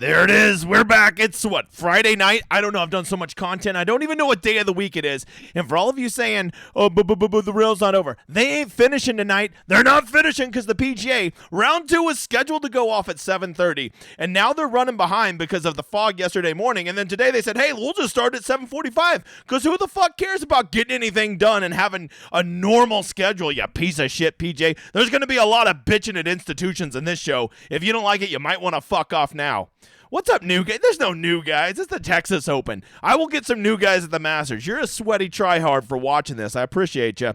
There it is. We're back. It's what, Friday night? I don't know. I've done so much content. I don't even know what day of the week it is. And for all of you saying, oh, the rail's not over. They ain't finishing tonight. They're not finishing because the PGA round 2 was scheduled to go off at 7:30. And now they're running behind because of the fog yesterday morning. And then today they said, hey, we'll just start at 7:45 because who the fuck cares about getting anything done and having a normal schedule, you piece of shit, PGA. There's going to be a lot of bitching at institutions in this show. If you don't like it, you might want to fuck off now. What's up, new guys? There's no new guys. It's the Texas Open. I will get some new guys at the Masters. You're a sweaty tryhard for watching this. I appreciate you.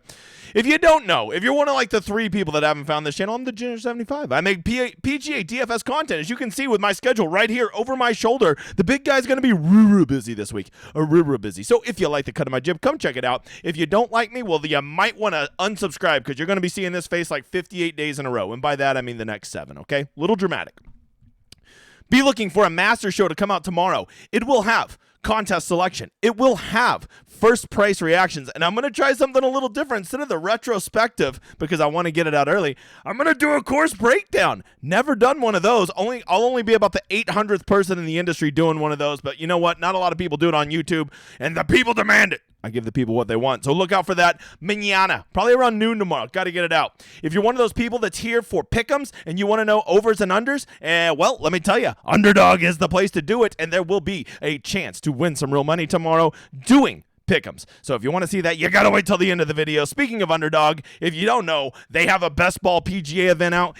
If you don't know, if you're one of like the 3 people that haven't found this channel, I'm the Ginger75. I make PGA DFS content, as you can see with my schedule right here over my shoulder. The big guy's going to be real busy this week. Real busy. So if you like the cut of my jib, come check it out. If you don't like me, well, you might want to unsubscribe because you're going to be seeing this face like 58 days in a row. And by that, I mean the next 7, okay? Little dramatic. Be looking for a master show to come out tomorrow. It will have contest selection. It will have first price reactions. And I'm going to try something a little different. Instead of the retrospective, because I want to get it out early, I'm going to do a course breakdown. Never done one of those. I'll only be about the 800th person in the industry doing one of those. But you know what? Not a lot of people do it on YouTube, and the people demand it. I give the people what they want. So look out for that mañana, probably around noon tomorrow. Got to get it out. If you're one of those people that's here for pick'ems and you want to know overs and unders, well, let me tell you, Underdog is the place to do it, and there will be a chance to win some real money tomorrow doing pick'ems. So if you want to see that, you got to wait till the end of the video. Speaking of Underdog, if you don't know, they have a best ball PGA event out.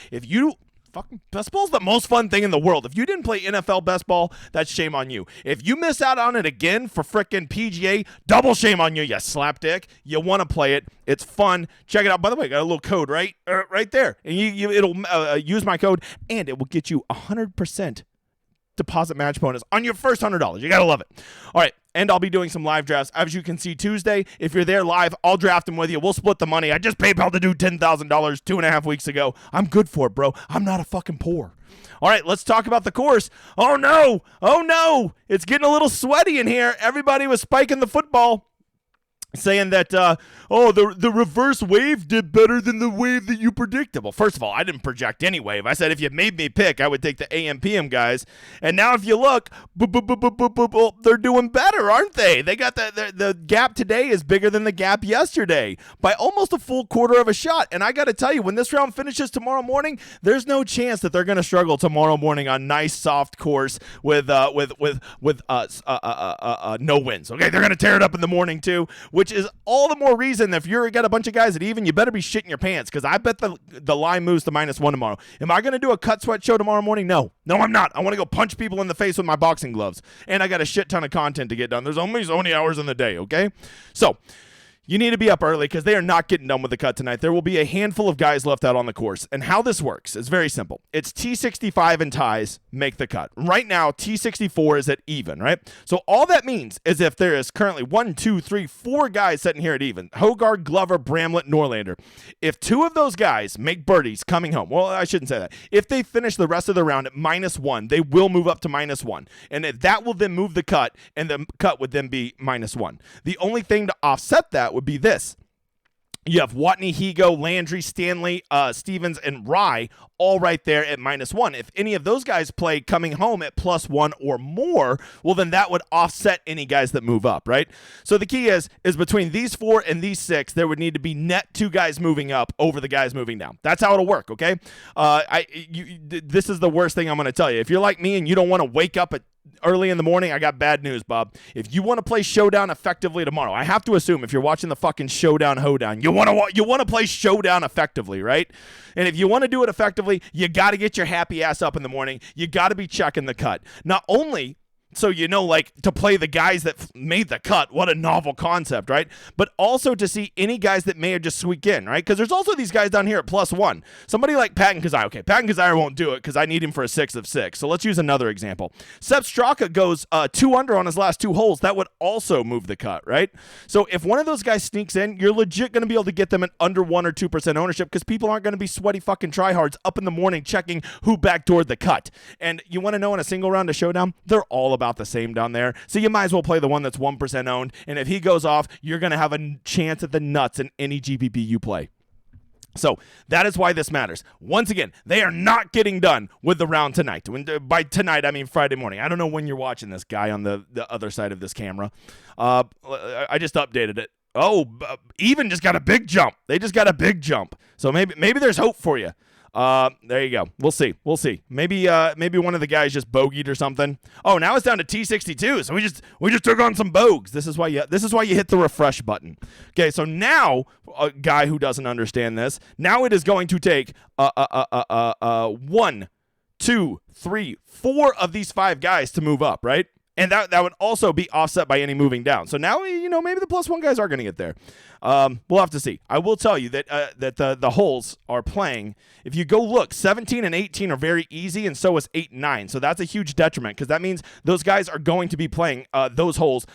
Fucking best ball's the most fun thing in the world. If you didn't play NFL best ball, that's shame on you. If you miss out on it again for frickin' PGA, double shame on you, you slapdick. You want to play it. It's fun. Check it out. By the way, I got a little code right there. And it'll use my code, and it will get you 100% deposit match bonus on your first $100. You got to love it. All right. And I'll be doing some live drafts. As you can see, Tuesday, if you're there live, I'll draft them with you. We'll split the money. I just PayPal to do $10,000 2.5 weeks ago. I'm good for it, bro. I'm not a fucking poor. All right, let's talk about the course. Oh, no. Oh, no. It's getting a little sweaty in here. Everybody was spiking the football, saying that, the reverse wave did better than the wave that you predicted. Well, first of all, I didn't project any wave. I said if you made me pick, I would take the AM PM guys. And now if you look, they're doing better, aren't they? They got the gap today is bigger than the gap yesterday by almost a full quarter of a shot. And I got to tell you, when this round finishes tomorrow morning, there's no chance that they're going to struggle tomorrow morning on nice soft course with no wins. Okay, they're going to tear it up in the morning too, which is all the more reason if you're got a bunch of guys at even, you better be shitting your pants because I bet the line moves to -1 tomorrow. Am I going to do a cut sweat show tomorrow morning? No, I'm not. I want to go punch people in the face with my boxing gloves, and I got a shit ton of content to get done. There's only so many hours in the day, okay? So you need to be up early because they are not getting done with the cut tonight. There will be a handful of guys left out on the course. And how this works is very simple. It's T65 and ties make the cut. Right now, T64 is at even, right? So all that means is if there is currently 4 guys sitting here at even, Hogard, Glover, Bramlett, Norlander. If 2 of those guys make birdies coming home, well, I shouldn't say that. If they finish the rest of the round at -1, they will move up to -1. And that will then move the cut, and the cut would then be -1. The only thing to offset that would be this. You have Watney, Higo, Landry, Stanley, Stevens, and Rye all right there at -1. If any of those guys play coming home at +1 or more, well, then that would offset any guys that move up, right? So the key is between these 4 and these 6, there would need to be net 2 guys moving up over the guys moving down. That's how it'll work, okay? This is the worst thing I'm going to tell you. If you're like me and you don't want to wake up at early in the morning, I got bad news, Bob. If you want to play Showdown effectively tomorrow, I have to assume if you're watching the fucking Showdown Hoedown, you want to play Showdown effectively, right? And if you want to do it effectively, you got to get your happy ass up in the morning. You got to be checking the cut. Not only so you know, like, to play the guys that made the cut. What a novel concept, right? But also to see any guys that may have just squeaked in, right? Because there's also these guys down here at +1. Somebody like Patton Kazire. Okay, Patton Kazire won't do it because I need him for a 6 of 6. So let's use another example. Seb Straka goes 2 under on his last 2 holes. That would also move the cut, right? So if one of those guys sneaks in, you're legit going to be able to get them at under 1 or 2% ownership because people aren't going to be sweaty fucking tryhards up in the morning checking who backdoored the cut. And you want to know in a single round of Showdown, they're all about the same down there. So you might as well play the one that's 1% owned. And if he goes off, you're going to have a chance at the nuts in any GPP you play. So that is why this matters. Once again, they are not getting done with the round tonight. By tonight, I mean Friday morning. I don't know when you're watching this, guy on the other side of this camera. I just updated it. Oh, even just got a big jump. They just got a big jump. So maybe there's hope for you. There you go. We'll see. Maybe one of the guys just bogeyed or something. Oh, now it's down to T62. So we just took on some bogues. This is why you hit the refresh button. Okay, so now a guy who doesn't understand this, now it is going to take 1, 2, 3, 4 of these 5 guys to move up, right? And that would also be offset by any moving down. So now, maybe the +1 guys are going to get there. We'll have to see. I will tell you that the holes are playing. If you go look, 17 and 18 are very easy, and so is 8 and 9. So that's a huge detriment because that means those guys are going to be playing those holes.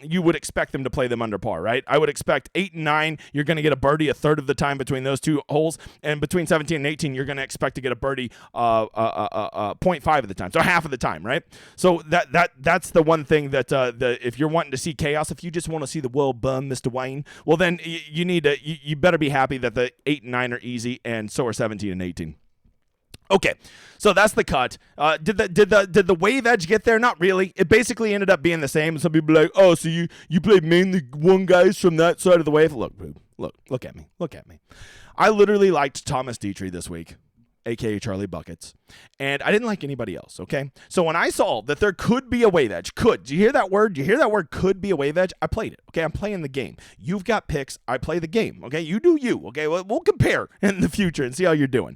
You would expect them to play them under par, right? I would expect 8 and 9, you're going to get a birdie a third of the time between those 2 holes, and between 17 and 18, you're going to expect to get a birdie 0.5 of the time, so half of the time, right? So that's the one thing that if you're wanting to see chaos, if you just want to see the world burn, Mr. Wayne, well then you better be happy that the 8 and 9 are easy, and so are 17 and 18. Okay, so that's the cut. Did the wave edge get there? Not really. It basically ended up being the same. Some people are like, oh, so you played mainly 1 guys from that side of the wave? Look, boob. Look at me. I literally liked Thomas Dietrich this week, a.k.a. Charlie Buckets, and I didn't like anybody else, okay? So when I saw that there could be a wave edge, do you hear that word? Do you hear that word, could be a wave edge? I played it, okay? I'm playing the game. You've got picks. I play the game, okay? You do you, okay? We'll compare in the future and see how you're doing.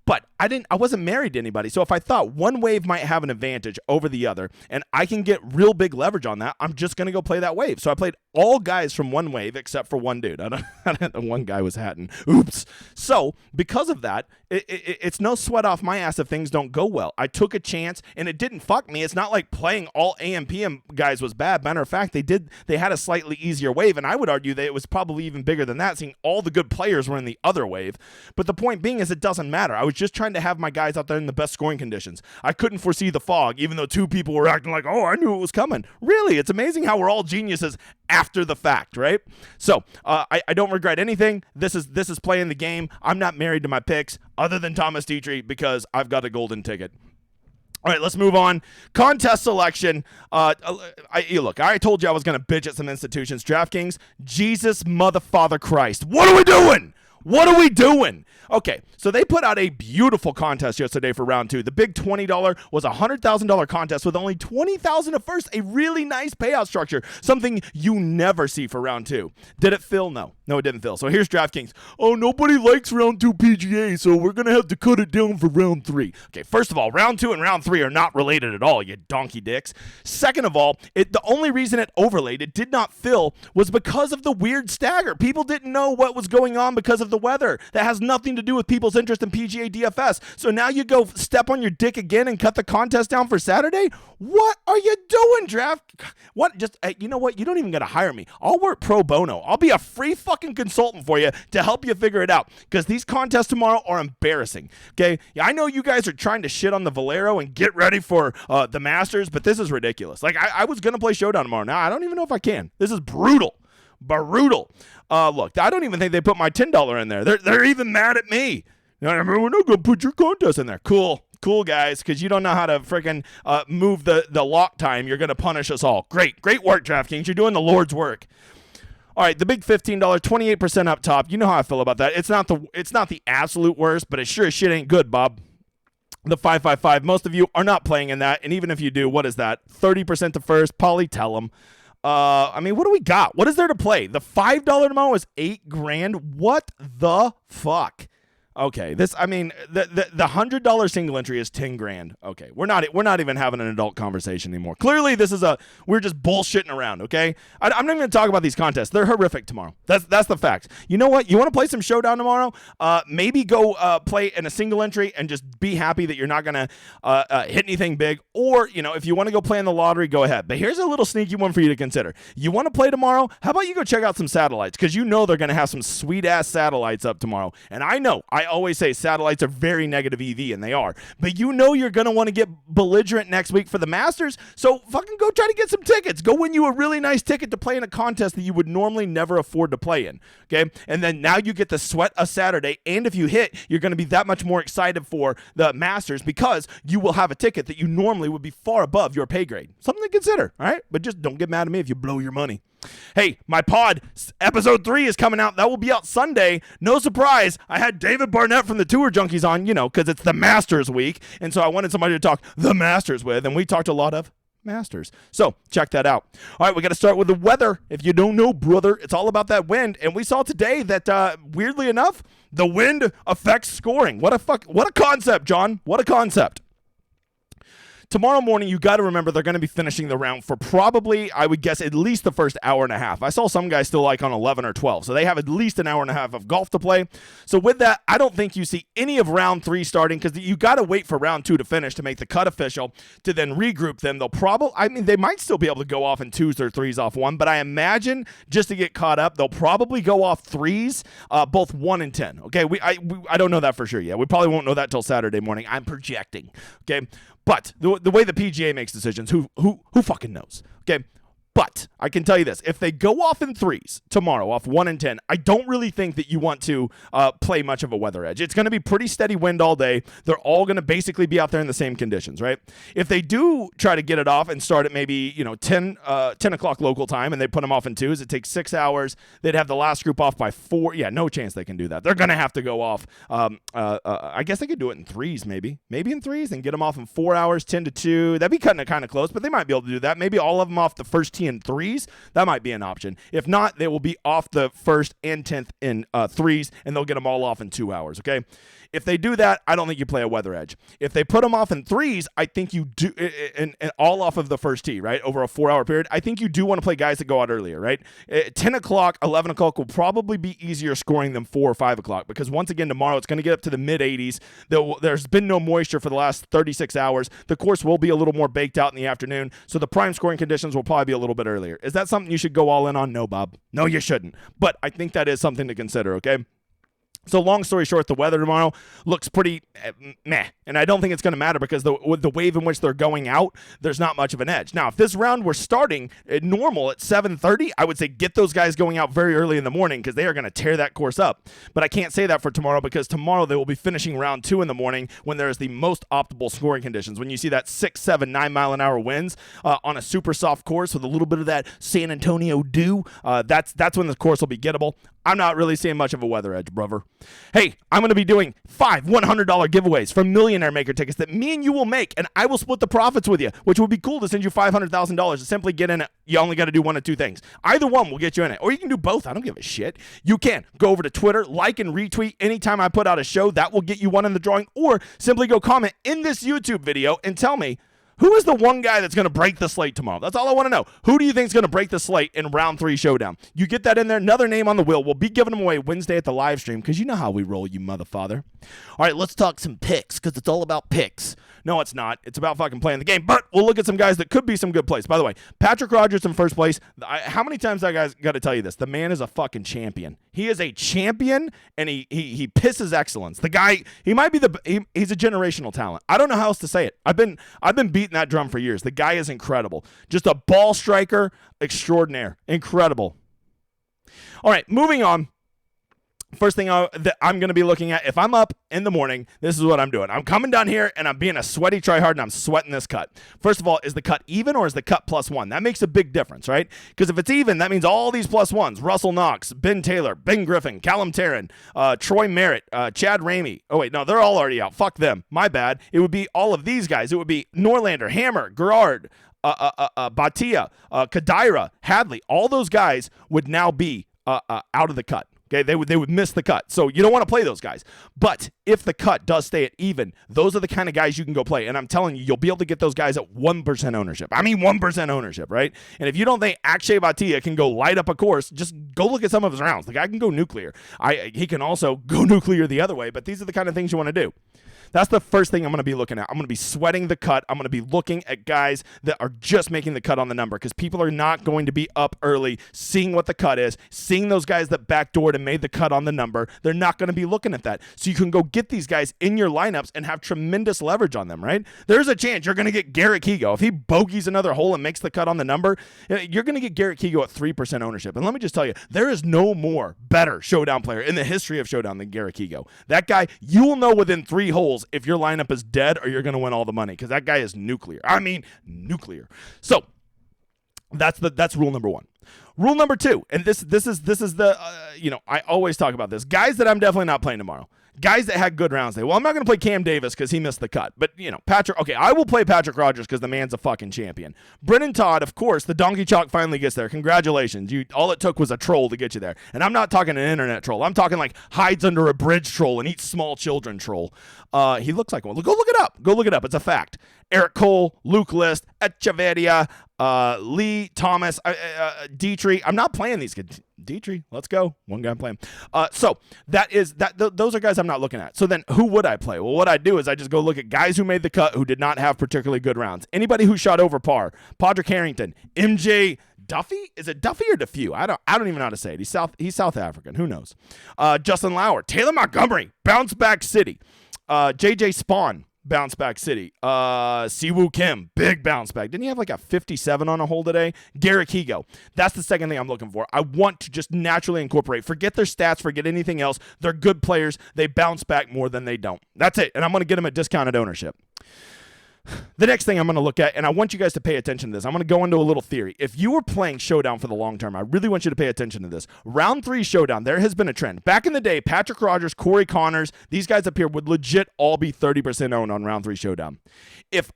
But I wasn't married to anybody, so if I thought one wave might have an advantage over the other, and I can get real big leverage on that, I'm just going to go play that wave. So I played all guys from one wave except for one dude. I don't know, one guy was Hatton. Oops. So because of that, it's no sweat off my ass if things don't go well. I took a chance, and it didn't fuck me. It's not like playing all AM PM guys was bad. Matter of fact, they had a slightly easier wave, and I would argue that it was probably even bigger than that, seeing all the good players were in the other wave. But the point being is it doesn't matter. I was just trying to have my guys out there in the best scoring conditions. I couldn't foresee the fog, even though 2 people were acting like, oh, I knew it was coming. Really, it's amazing how we're all geniuses after the fact, right? So I don't regret anything. This is playing the game. I'm not married to my picks other than Thomas Dietrich because I've got a golden ticket. All right, let's move on. Contest selection. Look, I told you I was going to bitch at some institutions. DraftKings, Jesus mother Christ. What are we doing? Okay, so they put out a beautiful contest yesterday for round 2. The big $20 was a $100,000 contest with only $20,000 at first. A really nice payout structure, something you never see for round 2. Did it fill? No, it didn't fill. So here's DraftKings. Oh, nobody likes round 2 PGA, so we're going to have to cut it down for round 3. Okay, first of all, round 2 and round 3 are not related at all, you donkey dicks. Second of all, the only reason it overlaid, it did not fill, was because of the weird stagger. People didn't know what was going on because of the weather. That has nothing to do with people's interest in PGA DFS. So now you go step on your dick again and cut the contest down for Saturday? What are you doing, Draft? What? Just, you know what? You don't even got to hire me. I'll work pro bono. I'll be a free fucking consultant for you to help you figure it out because these contests tomorrow are embarrassing. Okay? I know you guys are trying to shit on the Valero and get ready for the Masters, but this is ridiculous. Like, I was going to play Showdown tomorrow. Now, I don't even know if I can. This is brutal. Look, I don't even think they put my $10 in there. They're even mad at me. We're not going to put your contest in there. Cool, guys, because you don't know how to freaking move the lock time. You're going to punish us all. Great work, DraftKings. You're doing the Lord's work. All right, the big $15, 28% up top. You know how I feel about that. It's not the absolute worst, but it sure as shit ain't good, Bob. The 555. Most of you are not playing in that, and even if you do, what is that? 30% to first. Polly, tell them. What do we got? What is there to play? The $5 tomorrow is $8,000. What the fuck? Okay, the $100 single entry is $10,000. Okay, we're not even having an adult conversation anymore. Clearly, we're just bullshitting around. Okay, I'm not even going to talk about these contests. They're horrific tomorrow. That's the fact. You know what? You want to play some Showdown tomorrow? Maybe go play in a single entry and just be happy that you're not going to hit anything big. Or if you want to go play in the lottery, go ahead. But here's a little sneaky one for you to consider. You want to play tomorrow? How about you go check out some satellites because they're going to have some sweet ass satellites up tomorrow. And I know I always say satellites are very negative EV, and they are. But you know you're going to want to get belligerent next week for the Masters, so fucking go try to get some tickets. Go win you a really nice ticket to play in a contest that you would normally never afford to play in, okay? And then now you get the sweat of Saturday, and if you hit, you're going to be that much more excited for the Masters because you will have a ticket that you normally would be far above your pay grade. Something to consider, all right? But just don't get mad at me if you blow your money. Hey, my pod, episode 3 is coming out. That will be out Sunday. No surprise, I had David Barnett from the Tour Junkies on, because it's the Masters week, and so I wanted somebody to talk the Masters with, and we talked a lot of Masters. So check that out. All right, we got to start with the weather. If you don't know, brother, it's all about that wind, and we saw today that, weirdly enough, the wind affects scoring. What a concept, John. What a concept. Tomorrow morning, you got to remember they're going to be finishing the round for probably, I would guess, at least the first hour and a half. I saw some guys still like on 11 or 12, so they have at least an hour and a half of golf to play. So with that, I don't think you see any of round 3 starting because you got to wait for round 2 to finish to make the cut official to then regroup them. They might still be able to go off in 2s or 3s off 1, but I imagine just to get caught up, they'll probably go off 3s, both 1 and 10. Okay, I don't know that for sure yet. We probably won't know that till Saturday morning. I'm projecting. Okay. But the way the PGA makes decisions, who fucking knows? Okay. But I can tell you this. If they go off in 3s tomorrow, off 1 and 10, I don't really think that you want to play much of a weather edge. It's going to be pretty steady wind all day. They're all going to basically be out there in the same conditions, right? If they do try to get it off and start at maybe 10 o'clock local time and they put them off in 2s, it takes 6 hours. They'd have the last group off by 4. Yeah, no chance they can do that. They're going to have to go off. I guess they could do it in 3s maybe in 3s and get them off in 4 hours, 10 to 2. That'd be cutting it kind of close, but they might be able to do that. Maybe all of them off the first tee in 3s. That might be an option. If not, they will be off the 1st and 10th in 3s, and they'll get them all off in 2 hours, okay? If they do that, I don't think you play a weather edge. If they put them off in 3s, I think you do, and all off of the first tee, right, over a 4-hour period, I think you do want to play guys that go out earlier, right? 10 o'clock, 11 o'clock will probably be easier scoring than 4 or 5 o'clock because once again, tomorrow it's going to get up to the mid-80s. There's been no moisture for the last 36 hours. The course will be a little more baked out in the afternoon, so the prime scoring conditions will probably be a little bit earlier. Is that something you should go all in on? No, Bob. No, you shouldn't. But I think that is something to consider, okay? So long story short, the weather tomorrow looks pretty meh, and I don't think it's going to matter because with the wave in which they're going out, there's not much of an edge. Now, if this round were starting at normal at 7:30, I would say get those guys going out very early in the morning because they are going to tear that course up. But I can't say that for tomorrow because tomorrow they will be finishing round 2 in the morning when there is the most optimal scoring conditions. When you see that 6, 7, 9 mile an hour winds on a super soft course with a little bit of that San Antonio dew, that's when the course will be gettable. I'm not really seeing much of a weather edge, brother. Hey, I'm going to be doing 5 $100 giveaways for Millionaire Maker tickets that me and you will make, and I will split the profits with you, which would be cool to send you $500,000 to simply get in it. You only got to do one of 2 things. Either one will get you in it, or you can do both. I don't give a shit. You can go over to Twitter, like and retweet anytime I put out a show. That will get you one in the drawing, or simply go comment in this YouTube video and tell me, who is the one guy that's going to break the slate tomorrow? That's all I want to know. Who do you think is going to break the slate in round 3 showdown? You get that in there. Another name on the wheel. We'll be giving them away Wednesday at the live stream because you know how we roll, you motherfather. All right, let's talk some picks because it's all about picks. No, it's not. It's about fucking playing the game. But we'll look at some guys that could be some good plays. By the way, Patrick Rodgers in first place. How many times that guy's got to tell you this? The man is a fucking champion. He is a champion, and he pisses excellence. The guy, he might be he's a generational talent. I don't know how else to say it. I've been beating that drum for years. The guy is incredible. Just a ball striker extraordinaire. Incredible. All right, moving on. First thing that I'm going to be looking at, if I'm up in the morning, this is what I'm doing. I'm coming down here, and I'm being a sweaty tryhard, and I'm sweating this cut. First of all, is the cut even, or is the cut +1? That makes a big difference, right? Because if it's even, that means all these +1s, Russell Knox, Ben Taylor, Ben Griffin, Callum Tarrant, Troy Merritt, Chad Ramey. Oh, wait, no, they're all already out. Fuck them. My bad. It would be all of these guys. It would be Norlander, Hammer, Gerard, Batia, Kadira, Hadley. All those guys would now be out of the cut. Okay, they would miss the cut. So you don't want to play those guys. But if the cut does stay at even, those are the kind of guys you can go play. And I'm telling you, you'll be able to get those guys at 1% ownership. I mean 1% ownership, right? And if you don't think Akshay Bhatia can go light up a course, just go look at some of his rounds. The guy can go nuclear. He can also go nuclear the other way, but these are the kind of things you want to do. That's the first thing I'm going to be looking at. I'm going to be sweating the cut. I'm going to be looking at guys that are just making the cut on the number, because people are not going to be up early seeing what the cut is, seeing those guys that backdoored and made the cut on the number. They're not going to be looking at that. So you can go get these guys in your lineups and have tremendous leverage on them, right? There's a chance you're going to get Garrett Higo. If he bogeys another hole and makes the cut on the number, you're going to get Garrett Higo at 3% ownership. And let me just tell you, there is no more better Showdown player in the history of Showdown than Garrett Higo. That guy, you will know within 3 holes if your lineup is dead or you're going to win all the money, because that guy is nuclear. I mean, nuclear. So that's rule number 1. Rule number 2, and this is the I always talk about this. Guys that I'm definitely not playing tomorrow. Guys that had good rounds today. Well, I'm not going to play Cam Davis because he missed the cut. But, Patrick, okay, I will play Patrick Rogers because the man's a fucking champion. Brennan Todd, of course, the donkey chalk finally gets there. Congratulations. All it took was a troll to get you there. And I'm not talking an internet troll. I'm talking like hides under a bridge troll and eats small children troll. He looks like one. Go look it up. Go look it up. It's a fact. Eric Cole, Luke List, Echeverria, Lee, Thomas, Dietrich. I'm not playing these kids. Dietrich, let's go. One guy I'm playing. So those are guys I'm not looking at. So then who would I play? Well, what I do is I just go look at guys who made the cut who did not have particularly good rounds. Anybody who shot over par. Padraig Harrington, MJ Duffy? Is it Duffy or Defoe? I don't even know how to say it. He's South African. Who knows? Justin Lauer, Taylor Montgomery, Bounce Back City, JJ Spawn, Bounce Back City. Siwoo Kim, big bounce back. Didn't he have like a 57 on a hole today? Garrett Higo. That's the second thing I'm looking for. I want to just naturally incorporate. Forget their stats. Forget anything else. They're good players. They bounce back more than they don't. That's it. And I'm going to get them at discounted ownership. The next thing I'm going to look at, and I want you guys to pay attention to this. I'm going to go into a little theory. If you were playing Showdown for the long term, I really want you to pay attention to this. Round 3 Showdown, there has been a trend. Back in the day, Patrick Rogers, Corey Connors, these guys up here would legit all be 30% owned on Round 3 Showdown. If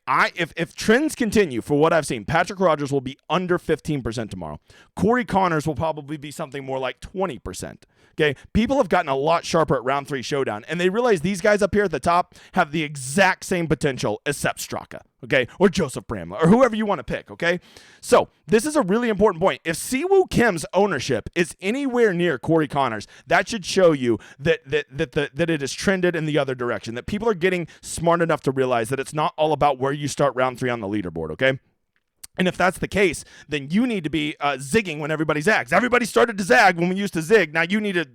trends continue for what I've seen, Patrick Rogers will be under 15% tomorrow. Corey Connors will probably be something more like 20%. Okay, people have gotten a lot sharper at Round 3 Showdown, and they realize these guys up here at the top have the exact same potential as Sepp Straka, okay, or Joseph Bramlett, or whoever you want to pick, okay? So this is a really important point. If Siwoo Kim's ownership is anywhere near Corey Connors, that should show you that it has trended in the other direction, that people are getting smart enough to realize that it's not all about where you start Round 3 on the leaderboard, okay? And if that's the case, then you need to be zigging when everybody zags. Everybody started to zag when we used to zig. Now you need to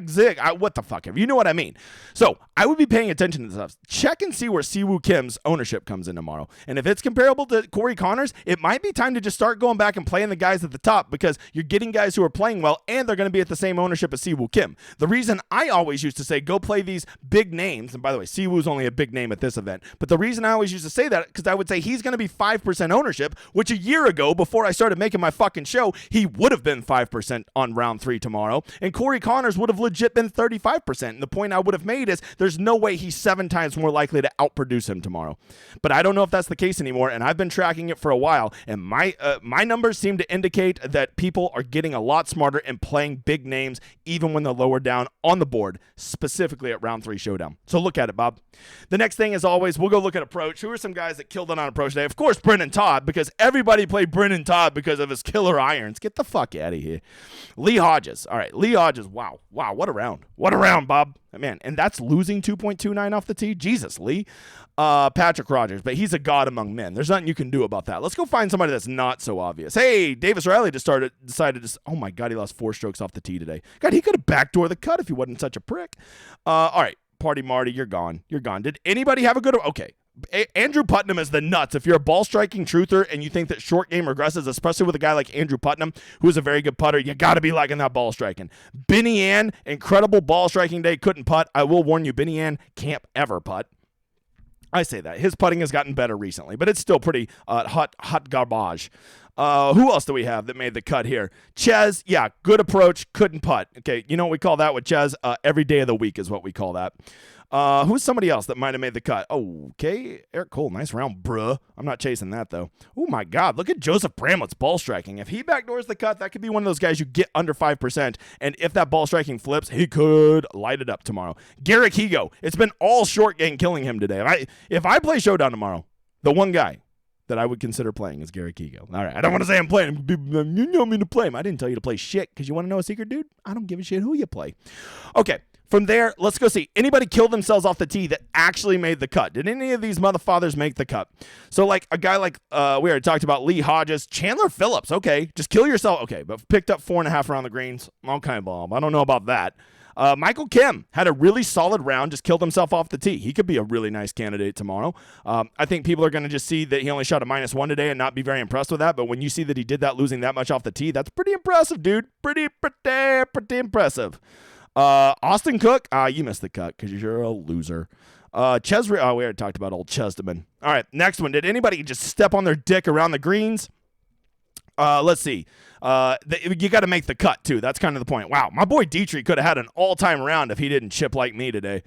zig. What the fuck? You know what I mean? So I would be paying attention to this stuff. Check and see where Siwoo Kim's ownership comes in tomorrow. And if it's comparable to Corey Connors, it might be time to just start going back and playing the guys at the top, because you're getting guys who are playing well and they're going to be at the same ownership as Siwoo Kim. The reason I always used to say go play these big names, and by the way, Siwoo's only a big name at this event, but the reason I always used to say that, because I would say he's going to be 5% ownership, which a year ago, before I started making my fucking show, he would have been 5% on Round 3 tomorrow, and Corey Connors would have legit been 35%. And the point I would have made is there's no way he's 7 times more likely to outproduce him tomorrow. But I don't know if that's the case anymore, and I've been tracking it for a while, and my numbers seem to indicate that people are getting a lot smarter and playing big names even when they're lower down on the board, specifically at Round 3 Showdown. So look at it, Bob. The next thing, as always, we'll go look at approach. Who are some guys that killed it on approach today? Of course, Brennan Todd, because everybody played Brennan Todd because of his killer irons. Get the fuck out of here. Lee Hodges. All right, Lee Hodges. Wow, what a round. What a round, Bob. Man, and that's losing 2.29 off the tee? Jesus, Lee. Patrick Rogers, but he's a god among men. There's nothing you can do about that. Let's go find somebody that's not so obvious. Hey, Davis Riley decided to, oh my God, he lost 4 strokes off the tee today. God, he could have backdoored the cut if he wasn't such a prick. All right, Party Marty, you're gone. You're gone. Did anybody have a good, okay. Andrew Putnam is the nuts. If you're a ball striking truther and you think that short game regresses, especially with a guy like Andrew Putnam, who is a very good putter, you got to be liking that ball striking. Benny Ann, incredible ball striking day, couldn't putt. I will warn you, Benny Ann can't ever putt. I say that. His putting has gotten better recently, but it's still pretty hot garbage. Who else do we have that made the cut here? Ches, yeah, good approach, couldn't putt. Okay, you know what we call that with Ches? Every day of the week is what we call that. Who's somebody else that might have made the cut? Okay, Eric Cole, nice round, bruh. I'm not chasing that, though. Oh, my God, look at Joseph Bramlett's ball striking. If he backdoors the cut, that could be one of those guys you get under 5%, and if that ball striking flips, he could light it up tomorrow. Garrett Higo, it's been all short game killing him today. If I play Showdown tomorrow, the one guy that I would consider playing is Garrett Higo. All right, I don't want to say I'm playing him. You know me to play him. I didn't tell you to play shit because you want to know a secret, dude? I don't give a shit who you play. Okay. From there, let's go see. Anybody kill themselves off the tee that actually made the cut? Did any of these motherfathers make the cut? So, like, a guy like, we already talked about Lee Hodges. Chandler Phillips, okay. Just kill yourself. Okay, but picked up 4.5 around the greens. Okay, Bob. I don't know about that. Michael Kim had a really solid round, just killed himself off the tee. He could be a really nice candidate tomorrow. I think people are going to just see that he only shot a -1 today and not be very impressed with that. But when you see that he did that losing that much off the tee, that's pretty impressive, dude. Pretty impressive. Austin Cook, you missed the cut because you're a loser. We already talked about old Chesterman. All right, next one. Did anybody just step on their dick around the greens? Let's see. You got to make the cut, too. That's kind of the point. Wow, my boy Dietrich could have had an all-time round if he didn't chip like me today.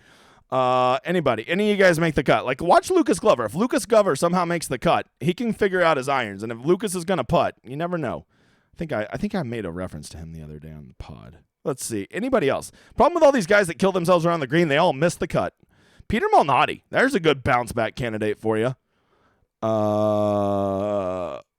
Anybody? Any of you guys make the cut? Like, watch Lucas Glover. If Lucas Glover somehow makes the cut, he can figure out his irons. And if Lucas is going to putt, you never know. I think I made a reference to him the other day on the pod. Let's see. Anybody else? Problem with all these guys that kill themselves around the green, they all miss the cut. Peter Malnati. There's a good bounce-back candidate for you.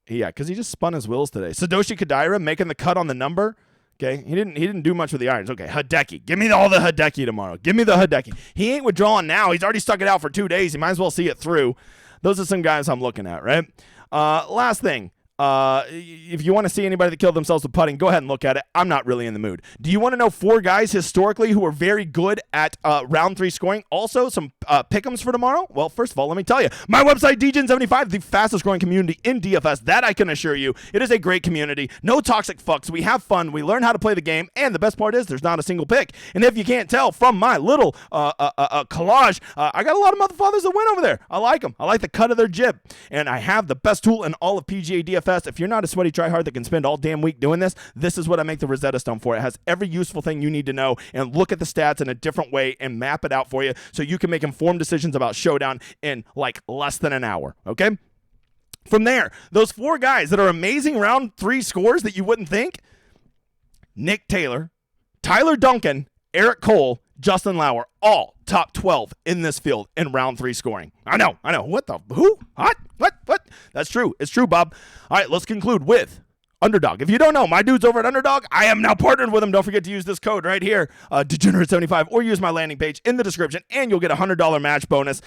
Yeah, because he just spun his wheels today. Sadoshi Kodaira making the cut on the number. Okay, he didn't do much with the irons. Okay, Hideki. Give me all the Hideki tomorrow. Give me the Hideki. He ain't withdrawing now. He's already stuck it out for 2 days. He might as well see it through. Those are some guys I'm looking at, right? Last thing. If you want to see anybody that killed themselves with putting, go ahead and look at it. I'm not really in the mood. Do you want to know 4 guys historically who are very good at round 3 scoring? Also, some pick'ems for tomorrow? Well, first of all, let me tell you, my website, DGen75, the fastest growing community in DFS. That I can assure you. It is a great community. No toxic fucks. We have fun. We learn how to play the game. And the best part is there's not a single pick. And if you can't tell from my little collage, I got a lot of motherfathers that win over there. I like them. I like the cut of their jib. And I have the best tool in all of PGA DFS. If you're not a sweaty tryhard that can spend all damn week doing this is what I make the Rosetta Stone for. It has every useful thing you need to know and look at the stats in a different way and map it out for you so you can make informed decisions about Showdown in like less than an hour, okay? From there, those 4 guys that are amazing round 3 scores that you wouldn't think, Nick Taylor, Tyler Duncan, Eric Cole, Justin Lauer, all top 12 in this field in round 3 scoring. I know. What the? Who? What? That's true. It's true, Bob. All right, let's conclude with Underdog. If you don't know, my dude's over at Underdog. I am now partnered with him. Don't forget to use this code right here, Degenerate75, or use my landing page in the description, and you'll get a $100 match bonus.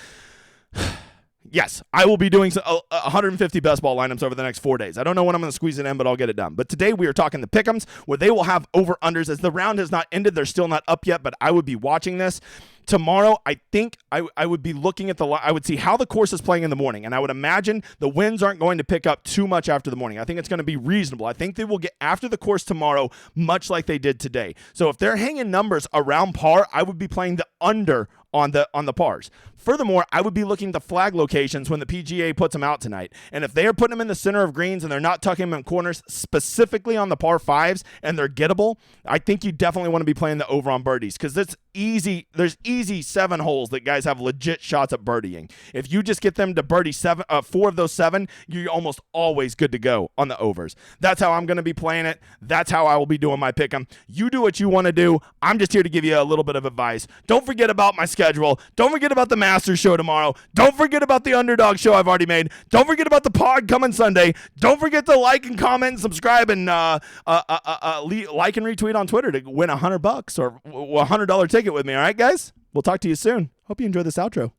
Yes, I will be doing 150 best ball lineups over the next 4 days. I don't know when I'm going to squeeze it in, but I'll get it done. But today we are talking the pick'ems, where they will have over-unders. As the round has not ended, they're still not up yet, but I would be watching this. Tomorrow, I think I would be looking at I would see how the course is playing in the morning, and I would imagine the winds aren't going to pick up too much after the morning. I think it's going to be reasonable. I think they will get after the course tomorrow, much like they did today. So if they're hanging numbers around par, I would be playing the under on the pars. Furthermore, I would be looking at the flag locations when the PGA puts them out tonight. And if they are putting them in the center of greens and they're not tucking them in corners, specifically on the par 5s, and they're gettable, I think you definitely want to be playing the over on birdies, because it's easy. There's easy 7 holes that guys have legit shots at birdieing. If you just get them to birdie 4 of those 7, you're almost always good to go on the overs. That's how I'm going to be playing it. That's how I will be doing my pick'em. You do what you want to do. I'm just here to give you a little bit of advice. Don't forget about my schedule. Don't forget about the Masters show tomorrow. Don't forget about the Underdog show I've already made. Don't forget about the pod coming Sunday. Don't forget to like and comment and subscribe and like and retweet on Twitter to win $100 or a $100 ticket with me. All right, guys? We'll talk to you soon. Hope you enjoy this outro.